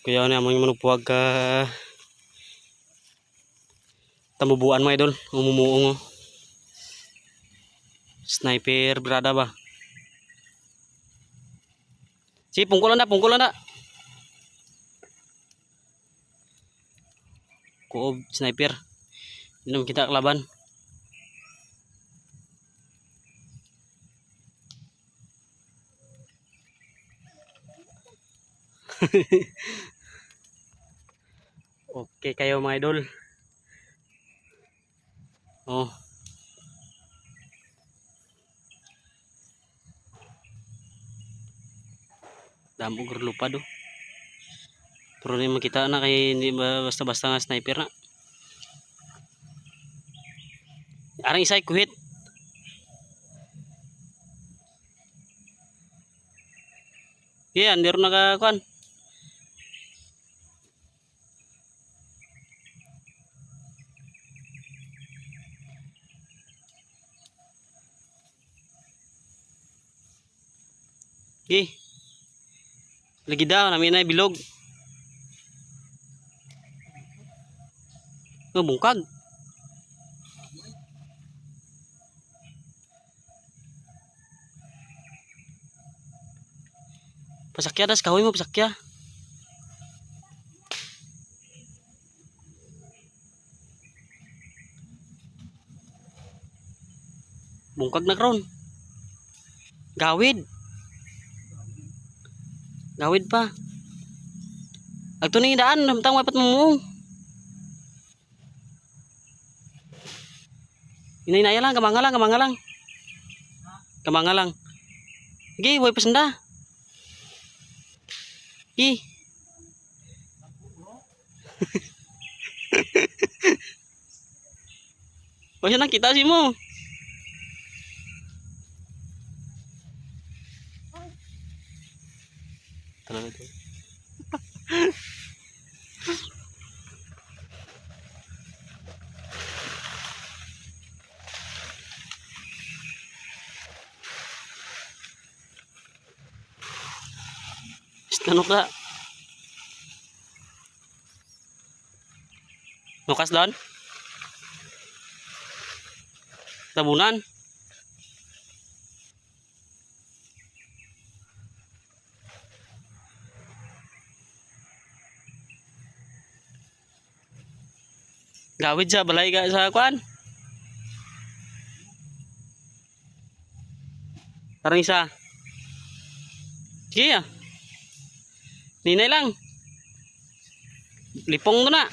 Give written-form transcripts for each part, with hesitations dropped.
Kaya na among manupuag ka tamubuan mo idol, umumuong oh. Sniper brada ba? Si pungkulan na. Kuob sniper. Inom kita kelaban. Oke kayo mga idol. Oh. Damo lupa do. Pero ni makita na kay hindi basta-basta nga sniper na. Arang isay kuhit. Yeah, andero nakakuan. Okay. Lagi daw namin na bilog. Bungkag. Pasakya das kahoy mo pasakya. Bungkag na karon. Gawid. Gawid pa. Agto ni daan namtang mapat mo. Inay-inaya lang, kamanga lang. Kamanga lang. Sige, way pasanda. Ih. Pasya nakita si mo. Talaga to. Tanok na. Nukas doon. Tabunan. Gawid sa balay ka sa kuan. Tarang isa. Sige ah. Ninay lang. Lipong na.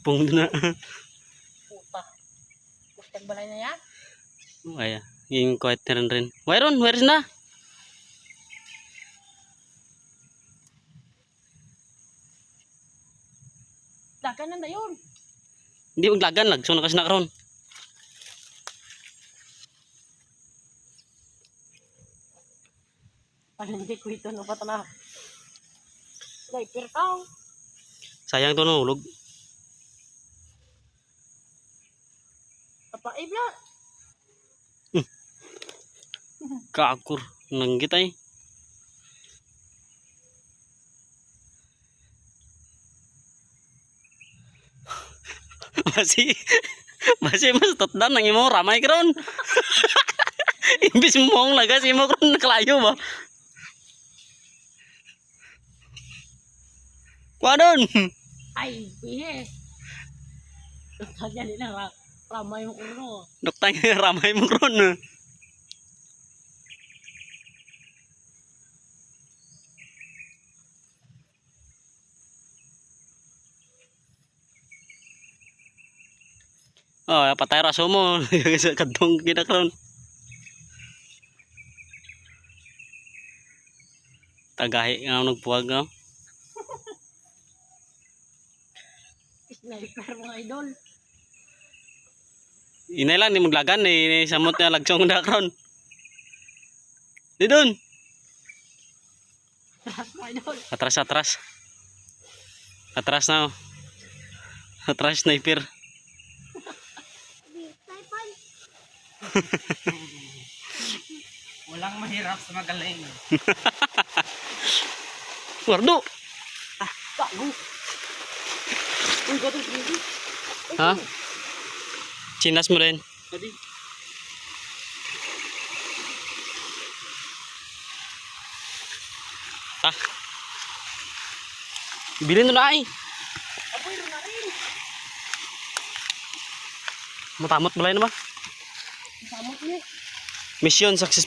Puta. Pustag balay na yan? Ay, yung kuwait na rin. Where's na? Dagan na yun. Hindi maglagan, lagso na kasi na karon. Hindi ko ito na pata na. Sniper tao. Sayang to nahulog. Tapaib na. Kakur. Nanggit ay. Masih mas tatdan nang imo ramai karon. Imbis mo lagas imo karon nakalayo ba? Kuadon. Ay, pihe. Kanya nila ramay mo uno. Doktang ramai mo karon. Oh, patay raso mo. Kadtong kinakaron. Tagahi nga nagpuwag nga. Sniper mga idol. Inay lang ni maglagan ni samot na lagsong na karon. Di dun. Atras mga idol. Atras. Atras na. Atras sniper. Walang mahirap sa magaling. Wardo. Gago. Uy, gato, hindi. Ha? Chinas mo rin. Tadi. Ha? Bilhin mo na ay. Apoy, na rin. Matamot balay na ba? Samot niya. Mission successful.